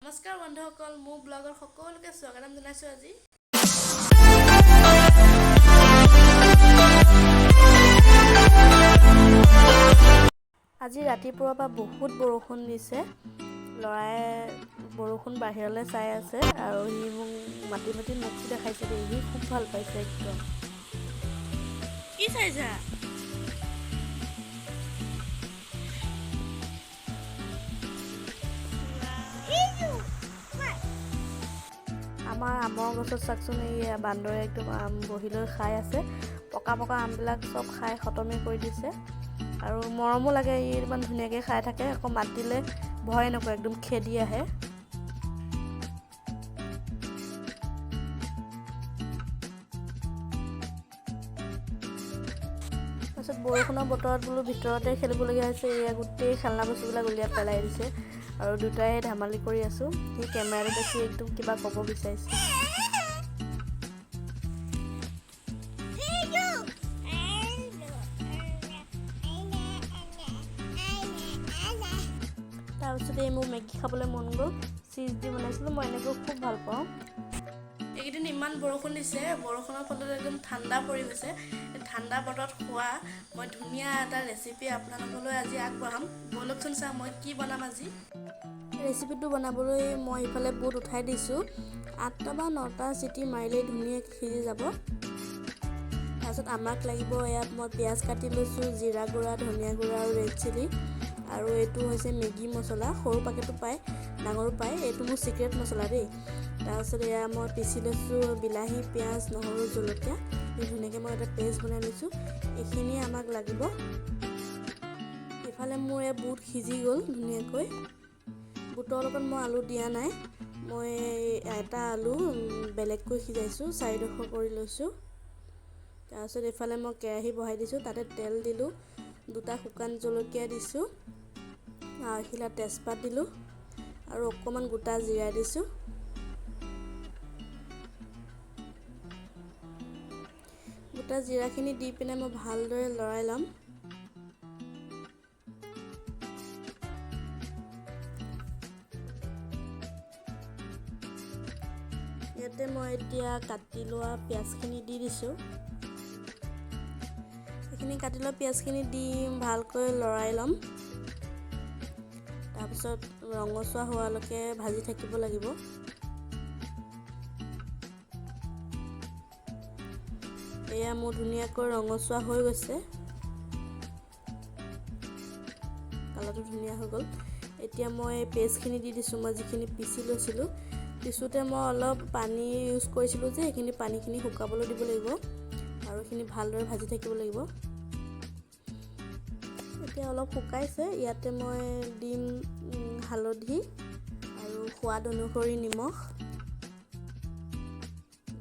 নমস্কাৰ বন্ধুসকল, মোৰ ব্লগৰ সকলোকে স্বাগতম জনাইছোঁ। আজি ৰাতিপুৱাৰ পৰা বহুত বৰষুণ দিছে। ল'ৰাই বৰষুণ বাহিৰলৈ চাই আছে আৰু সি মোক মাতি মুখটো দেখাইছে দেই। সি খুব ভাল পাইছে একদম। কি চাইছা? আমাৰ আমৰ গছত চাকচোন এই বান্দৰে একদম আম বহি লৈ খাই আছে। পকা আমবিলাক চব খাই খতমেই কৰি দিছে আৰু মৰমো লাগে। ই ইমান ধুনীয়াকৈ খাই থাকে, আকৌ মাত দিলে ভয় নকৰে, একদম খেদি আহে। তাৰপিছত বৰষুণৰ বতৰত বোলো ভিতৰতে খেলিবলগীয়া হৈছে। এয়া গোটেই খেলনা বস্তুবিলাক উলিয়াই পেলাই দিছে আৰু দুটাই ধেমালি কৰি আছোঁ। সি কেমেৰাটো দেখি একদম কিবা ক'ব বিচাৰিছে। তাৰপিছত এই মোৰ মেগী খাবলৈ মন গ'ল। চীজ দি বনাইছিলোঁ, মই এনেকৈ খুব ভাল পাওঁ। এইকেইদিন ইমান বৰষুণ দিছে, বৰষুণৰ ফলত একদম ঠাণ্ডা পৰি গৈছে। ঠাণ্ডা বতৰত খোৱা মই ধুনীয়া এটা ৰেচিপি আপোনালোকলৈ আজি আগবঢ়াম। ব'লকচোন চাওঁ মই কি বনাম আজি। ৰেচিপিটো বনাবলৈ মই ইফালে বুট উঠাই দিছোঁ। 8টা বা 9টা চিটি মাৰিলেই ধুনীয়াকৈ সিজি যাব। তাৰপিছত আমাক লাগিব, ইয়াত মই পিঁয়াজ কাটি লৈছোঁ, জিৰা গুড়া, ধনিয়া গুড়া আৰু ৰেড চিলি। আৰু এইটো হৈছে মেগী মছলা, সৰু পেকেটো পায়, ডাঙৰো পায়। এইটো মোৰ চিক্ৰেট মছলা দেই। তাৰপিছত এয়া মই পিচি লৈছোঁ বিলাহী, পিঁয়াজ, নহৰু, জলকীয়া। এই ধুনীয়াকৈ মই এটা পেষ্ট বনাই লৈছোঁ। এইখিনিয়ে আমাক লাগিব। ইফালে মোৰ এই বুট সিজি গ'ল ধুনীয়াকৈ। বুটৰ লগত মই আলু দিয়া নাই, মই এটা আলু বেলেগকৈ সিজাইছোঁ, 4ডোখৰ কৰি লৈছোঁ। তাৰপিছত এইফালে মই কেৰাহী বহাই দিছোঁ, তাতে তেল দিলোঁ, 2টা শুকান জলকীয়া দিছোঁ, এখিলা তেজপাত দিলোঁ আৰু অকণমান গোটা জিৰা দিছোঁ। গোটা জিৰাখিনি দি পিনে মই ভালদৰে লৰাই ল'ম। ইয়াতে মই এতিয়া কাটি লোৱা পিঁয়াজখিনি দি দিছোঁ। এইখিনি কাটি লোৱা পিঁয়াজখিনি দি ভালকৈ লৰাই ল'ম। তাৰপিছত ৰঙচুৱা হোৱালৈকে ভাজি থাকিব লাগিব। এয়া মোৰ ধুনীয়াকৈ ৰঙচুৱা হৈ গৈছে, কালাৰটো ধুনীয়া হৈ গ'ল। এতিয়া মই পেষ্টখিনি দি দিছোঁ, মই যিখিনি পিচি লৈছিলোঁ। পিছোঁতে মই অলপ পানী ইউজ কৰিছিলোঁ যে, সেইখিনি পানীখিনি শুকাবলৈ দিব লাগিব আৰু এইখিনি ভালদৰে ভাজি থাকিব লাগিব। এতিয়া অলপ শুকাইছে, ইয়াতে মই দিম হালধি আৰু সোৱাদ অনুসৰি নিমখ।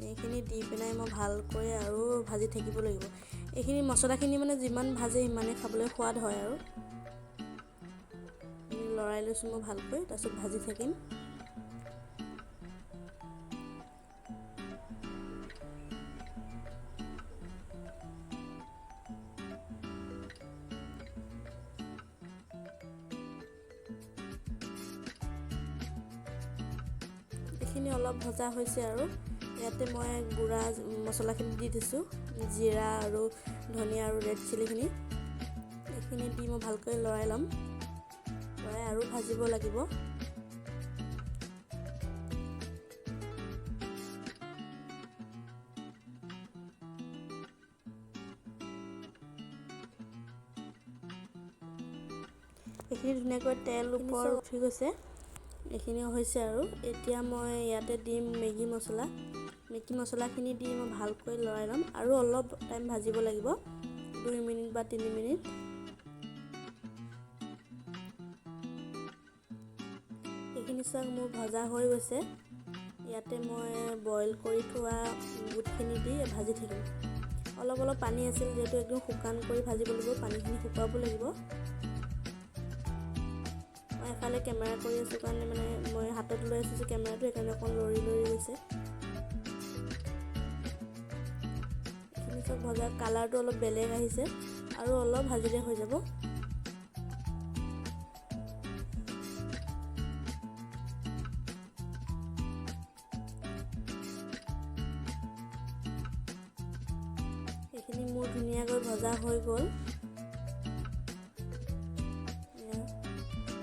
এইখিনি দি পিনে মই ভালকৈ আৰু ভাজি থাকিব লাগিব। এইখিনি মছলাখিনি মানে যিমান ভাজে সিমানেই খাবলৈ সোৱাদ হয় আৰু। লৰাই লৈছোঁ মই ভালকৈ, তাৰপিছত ভাজি থাকিম। এইখিনি অলপ ভজা হৈছে আৰু ইয়াতে মই গুড়া মছলাখিনি দি দিছোঁ, জিৰা আৰু ধনিয়া আৰু ৰেড চিলিখিনি। এইখিনি দি মই ভালকৈ লৰাই ল'ম, লৰাই আৰু ভাজিব লাগিব। এইখিনি ধুনীয়াকৈ তেল ওপৰত উঠি গৈছে, এইখিনিও হৈছে আৰু। এতিয়া মই ইয়াতে দিম মেগী মছলাখিনি দি মই ভালকৈ লৰাই ল'ম আৰু অলপ টাইম ভাজিব লাগিব, 2 মিনিট বা 3 মিনিট। এইখিনি চাওক মোৰ ভজা হৈ গৈছে। ইয়াতে মই বইল কৰি থোৱা বুটখিনি দি ভাজি থাকিম। অলপ পানী আছিল, যিহেতু একদম শুকান কৰি ভাজিব লাগিব, পানীখিনি শুকাব লাগিব। মই এফালে কেমেৰা কৰি আছোঁ কাৰণে মানে মই হাতত লৈ আছোঁ যে কেমেৰাটো, সেইকাৰণে অকণ লৰি গৈছে। এইখিনি চব ভজাৰ কালাৰটো অলপ বেলেগ আহিছে আৰু অলপ ভাজিলে হৈ যাব। এইখিনি মোৰ ধুনীয়াকৈ ভজা হৈ গ'ল।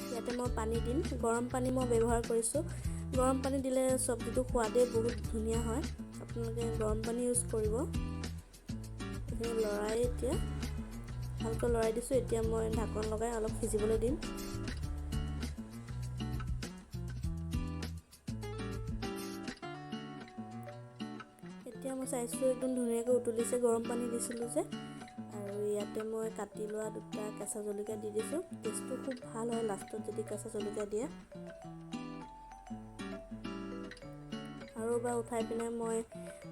ইয়াতে মই পানী দিম, গৰম পানী মই ব্যৱহাৰ কৰিছোঁ। গৰম পানী দিলে চব্জিটো সোৱাদেই বহুত ধুনীয়া হয়, আপোনালোকে গৰম পানী ইউজ কৰিব। এইখিনি লৰাই এতিয়া ভালকৈ লৰাই দিছোঁ। এতিয়া মই ঢাকন লগাই অলপ সিজিবলৈ দিম। এতিয়া মই চাইছোঁ একদম ধুনীয়াকৈ উতলিছে, গৰম পানী দিছিলোঁ যে। আৰু ইয়াতে মই কাটি লোৱা 2টা কেঁচা জলকীয়া দি দিছোঁ। টেষ্টটো খুব ভাল হয় লাষ্টত যদি কেঁচা জলকীয়া দিয়ে। আৰু এবাৰ উঠাই পিনে মই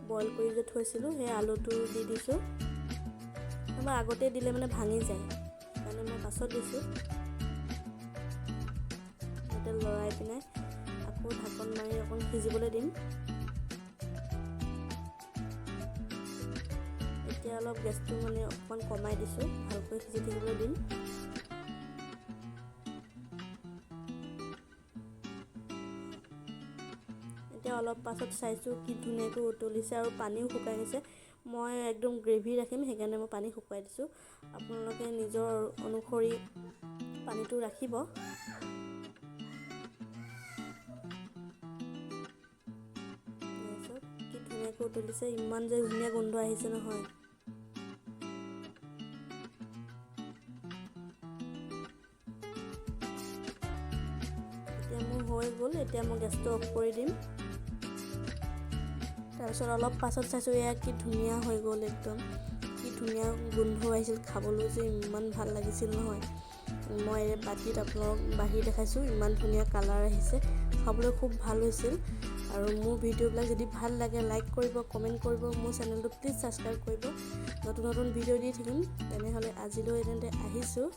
বইল কৰি যে থৈছিলোঁ সেই আলুটো দি দিছোঁ। মই আগতে দিলে মানে ভাঙি যায়, সেইকাৰণে মই পাছত দিছোঁ। ইয়াতে লৰাই পিনে আকৌ ঢাকন মাৰি অকণ সিজিবলৈ দিম। এতিয়া অলপ গেছটো মানে অকণমান কমাই দিছোঁ, ভালকৈ সিজি থাকিবলৈ দিম। এতিয়া অলপ পাছত চাইছোঁ কি ধুনীয়াকৈ উতলিছে আৰু পানীও শুকাই গৈছে। মই একদম গ্ৰেভি ৰাখিম, সেইকাৰণে মই পানী শুকুৱাই দিছোঁ। আপোনালোকে নিজৰ অনুসৰি পানীটো ৰাখিব। কি ধুনীয়াকৈ উতলিছে, ইমান যে ধুনীয়া গোন্ধ আহিছে নহয়। এতিয়া মোৰ হৈ গ'ল, এতিয়া মই গেছটো অফ কৰি দিম। তাৰপিছত অলপ পাছত চাইছোঁ এয়া কি ধুনীয়া হৈ গ'ল, একদম কি ধুনীয়া গোন্ধ আহিছিল, খাবলৈ যে ইমান ভাল লাগিছিল নহয়। মই বাতিত আপোনালোকক বাঢ়ি দেখাইছোঁ, ইমান ধুনীয়া কালাৰ আহিছে, খাবলৈ খুব ভাল হৈছিল। আৰু মোৰ ভিডিঅ'বিলাক যদি ভাল লাগে লাইক কৰিব, কমেণ্ট কৰিব, মোৰ চেনেলটো প্লিজ ছাবস্ক্ৰাইব কৰিব। নতুন নতুন ভিডিঅ' দি থাকিম। তেনেহ'লে আজিলৈ এনেতে আহিছোঁ।